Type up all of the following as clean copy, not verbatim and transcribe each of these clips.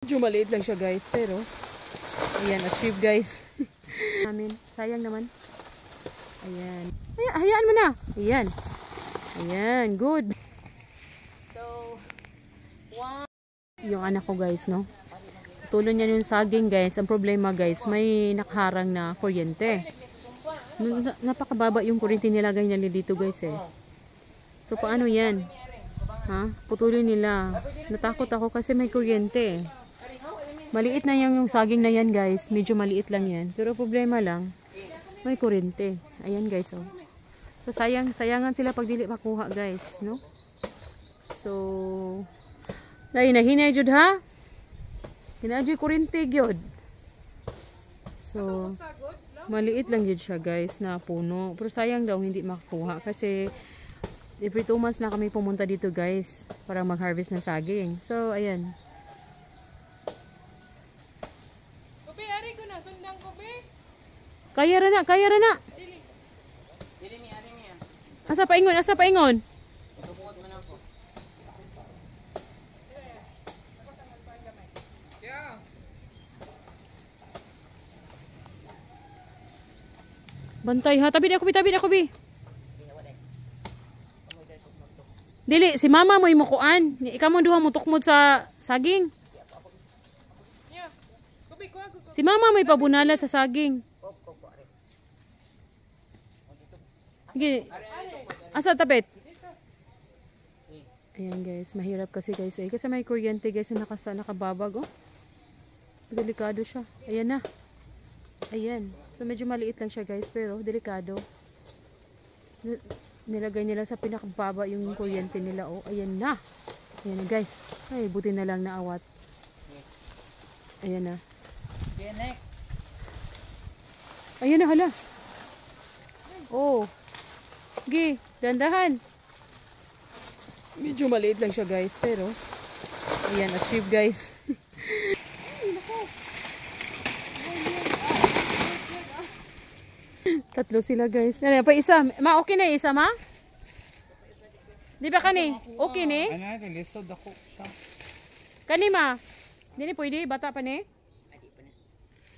Medyo maliit lang siya guys, pero ayan, achieve guys. Amin, sayang naman. Ayan. Hayaan mo na. Ayan. Ayan, good. So, yung anak ko guys, no? Tulo niya yung saging guys. Ang problema guys, may nakaharang na kuryente. Napakababa yung kuryente nilagay nila dito guys eh. So, paano yan? Ha? Putulin nila. Natakot ako kasi may kuryente. Maliit na yung saging na yan guys. Medyo maliit lang yan. Pero problema lang, may kuryente. Ayan guys oh. So sayangan sila pag dili makuha guys, no? So dahil nahinay jud ha. Hinadyo kuryente gyud. So maliit lang jud siya guys na puno. Pero sayang daw hindi makuha kasi every 2 months na kami pumunta dito guys para mag-harvest ng saging. So ayan. Kaya ra na. Asa pa ingon? Bantay ha, tabi ako bi. Dili, si mama mo imukuan. Ikaw mo duha mo tukmod sa saging. Si mama may pabunala sa saging. Sige. Asa tapit? Ayan guys, mahirap kasi guys eh. Kasi may kuryente guys na nakababag oh. Delikado siya. Ayan na. Ayan. So medyo maliit lang siya guys pero delikado. Nilagay nila sa pinakababa yung kuryente nila oh. Ayan na. Ayan na guys. Ay buti na lang naawat. Ayan na. Ayan na hala. Oh. Gi, dandahan. Medyo maliit lang siya guys, pero ayan, achieve guys. Tatlo sila guys. Nala, pa isa. Ma, okay na isa ma? Di ba kani? Okay ni? Ano, lisod ako siya. Kani ma? Dili pwede, bata pa ni?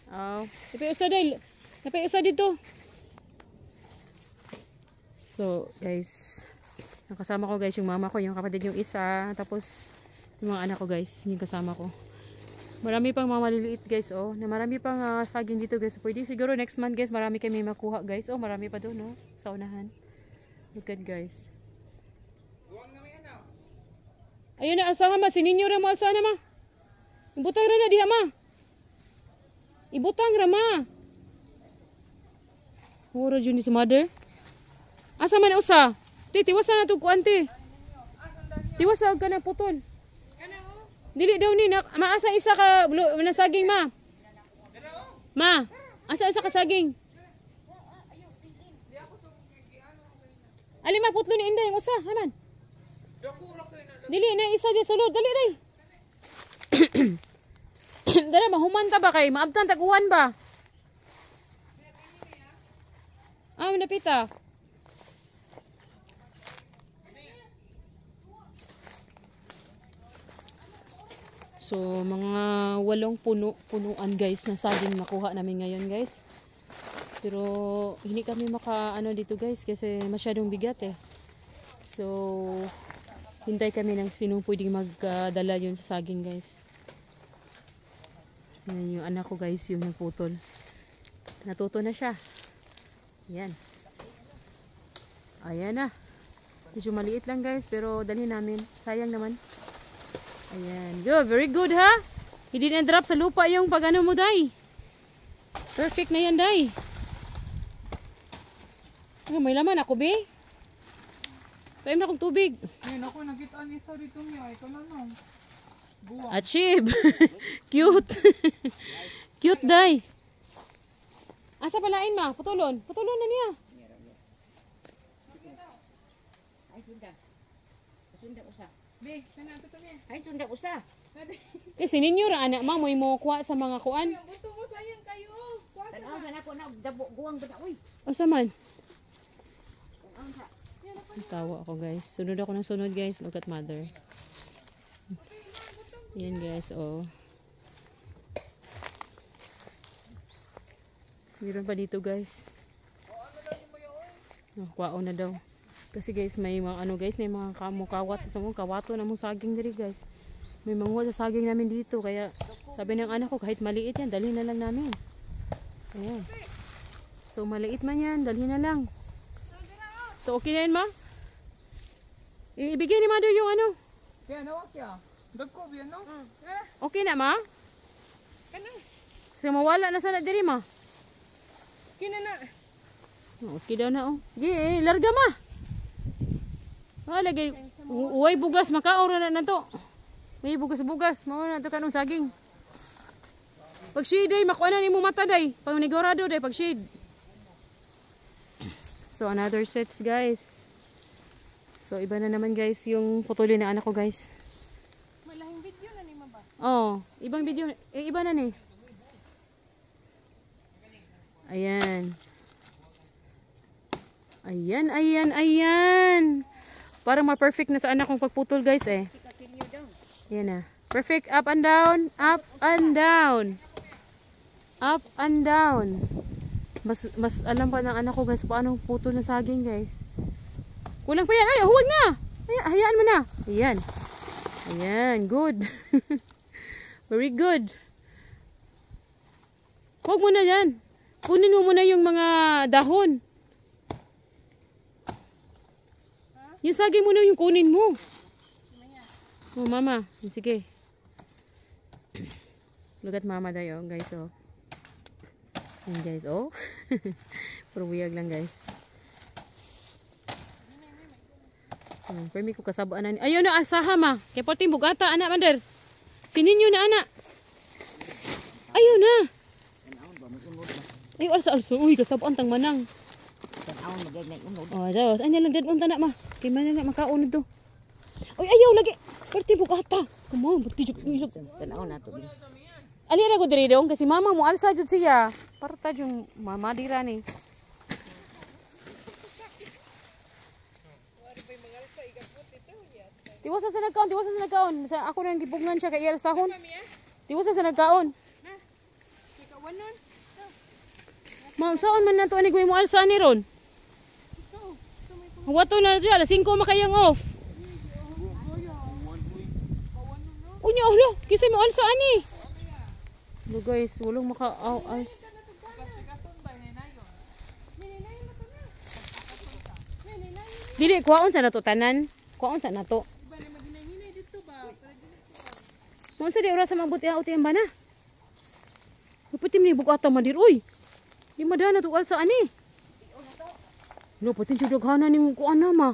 Oh, napay usa dito. So guys, nakasama ko guys yung mama ko, yung kapatid yung isa, tapos yung mga anak ko guys, yung kasama ko. Marami pang mga maliliit guys oh, na marami pang saging dito guys. Pwede siguro next month guys, marami kami makuha guys. Oh, marami pa doon no, sa unahan. Look at guys. Ayun na, alsa ma, sininyo ra mo alsa na ma. Ibutang ra na diha ma. Ibutang ra ma. Huro jud ni si mother. Asa man usa? Tiwas na to kuan ti. Tiwas ka na putol. Dili daw ni maasa isa ka nasaging ma. Ma, asa isa ka saging? Ali ma putlo ni inday yung usa, haman. Dili na isa di sulod, dali dai. Dala mahuman ta ba kay maabtan taguhan ba? Napita. So, mga 8 punuan guys na saging makuha namin ngayon guys. Pero, hindi kami dito guys kasi masyadong bigat eh. So, hintay kami ng sinong pwedeng magdala yun sa saging guys. Yan yung anak ko guys, yung nagputol. Natuto na siya. Yan. Ayan na. Medyo maliit lang guys pero dalhin namin. Sayang naman. Ayan. Good. Very good ha. Hindi na drop sa lupa yung pag-ano mo day. Perfect na yan day. May laman ako be. Paim na akong tubig. Ayun ako, nakita ni sa dito niya. Ito na no. Achieve. Cute. Cute day. Asa palain ma? Putulon. Putulon na niya. Ay sundag. Sundag usa. Be, sana to niya. Ay sundag usa. Kasi ninyo ra anak ma mo kuha sa mga kuan. Gusto mo sayang kayo. Tanaw na ako na dabo guwang ba uy. Asa man? Tanaw sa. Tawa ako guys. Sunod ako ng sunod guys. Look at mother. Yan guys, oh. Meron pa dito guys. Oh, kwaon na daw. Kasi guys, may mga ano guys, may mga kamukawat. Sa mga kawato na mong saging diri guys. May manguha sa saging namin dito. Kaya sabi ng anak ko, kahit maliit yan, dalhin na lang namin. Ayan. So maliit man yan, dalhin na lang. So okay na yun ma? Ibigay ni Mado yung ano. Kaya nawak ya. Dagko biya no? Okay na ma? Ano? Kasi mawala na sana diri ma. Kina na. Okay daw na oh. Sige, larga ma. Lagi. Uway bugas, makaora na to. May bugas-bugas. Mao na to kanong saging. Pag shade day, makuha na ni mo mata day. Pag nigurado day, pag shade. So another sets guys. So iba na naman guys yung putulin na anak ko guys. Malahing video na ni maba. Oh, ibang video. Iba na ni. Ayan. Ayan. Parang ma-perfect na sa anak kong pagputol guys eh. Continue daw. Ayan na. Perfect. Up and down. Up and down. Up and down. Mas alam pa ng anak ko guys paano putol na saging guys. Kulang pa yan. Ay, huwag na. Hayaan mo na. Ayan. Ayan. Good. Very good. Huwag mo na yan. Kunin mo muna yung mga dahon. Yung saging mo na yung kunin mo. Oh, mama. Sige. Look at mama dayo, guys, oh. Ayan, guys, oh. Pero wiyag lang, guys. Ayan, permi ko kasabaan na. Ayaw na, asaha, ma. Kaya pati bugata, anak, mander. Sininyo na, anak. Ayaw na. Ayaw, alsa. Uy, kasabaan tang manang. Oh, daw. Anya lang dadon tanak ma. Kay man na makaon to. Oy, ayaw lagi. Perti bugata. Come on, perti jud ilog. Tanaw na to. Ali ra ko diri dong kasi mama mo alsa jud siya. Para ta yung mama dira ni. Tiwas sa nagkaon. Sa ako nang gipugngan siya kay sahon. Tiwas sa nagkaon. Ikaw nun. Ma'am, saan man nato ani mo alsa ni ron? Wato na dyan, alas 5 makayang off. Unya, ulo, kisay mo alsa ani. Hello guys, walang maka-als. Dili, kuwaon sa nato tanan. Kuwaon sa nato. Kuwaon sa di oras sa mabuti ang uti ang bana. Puputim ni bukata madir, uy. Di madana to alsa ani. No, pati siya daghana ni kuan na ma.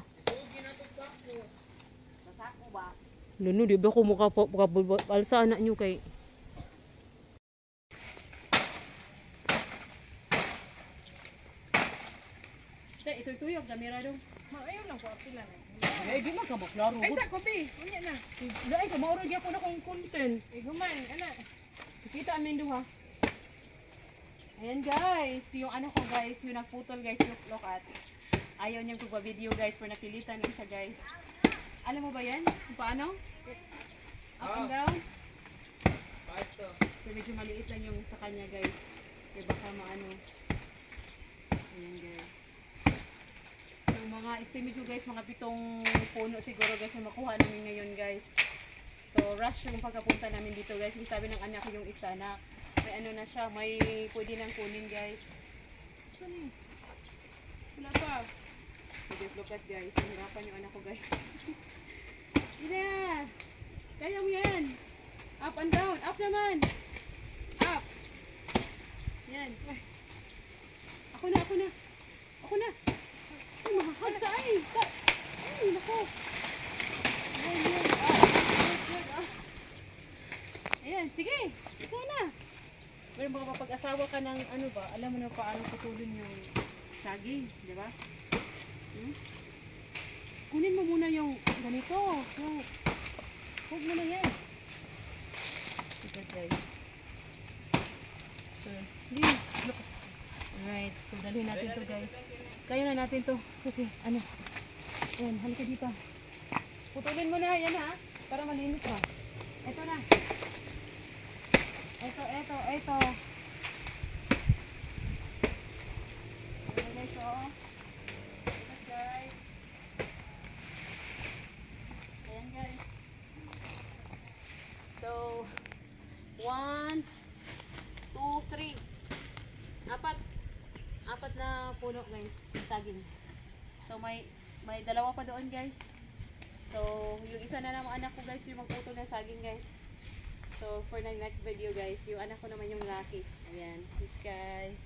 Lalo, di ba ko mukha alsa anak nyo kay... Ito'y tuyog, damira dong. Ayaw lang ko apila na. Ay, di man ka maklaro. Ay sa kopi. Unya na. Ay, kamaurag yapon akong content. Guman, ana. Kita amin duha. Ayan guys, yung ano ko guys, yung nagputol guys, look at. Ayaw niyang video guys, pero nakilitan niya siya guys. Alam mo ba yan? Kung paano? Up and down? So medyo maliit lang yung sa kanya guys. Kaya baka maano. Ayan guys. So mga estimate ko guys, mga 7 puno siguro guys yung makuha namin ngayon guys. So rush yung pagkapunta namin dito guys. Yung sabi ng anak ko yung isa na may ano na siya, may pwede nang kunin guys. Saan? Wala pa. So just look at guys, hirapan yung anak ko guys. Ina! Kaya mo yan! Up and down! Up naman! Up! Yan. Ay. Ako na! Ay, makakagsa ay! Ay, nako! Ayan. Ayan, sige! Ikaw na! Pero baka mapag-asawa ka ng ano ba, alam mo na paano putulin yung saging, di ba? Kunin mo muna yung ganito. Huwag mo na yan. Ito guys. So, please, look. Alright, so dalhin natin to guys. Kaya na natin to. Kasi, ano. Ayan, halika dito. Putulin mo na, yan ha. Para malinis ha. Ito na. Ito. Apat na puno guys, saging. So may dalawa pa doon guys. So yung isa na namang anak ko guys yung magputol ng saging guys. So for the next video guys, yung anak ko naman yung laki. Ayan, guys.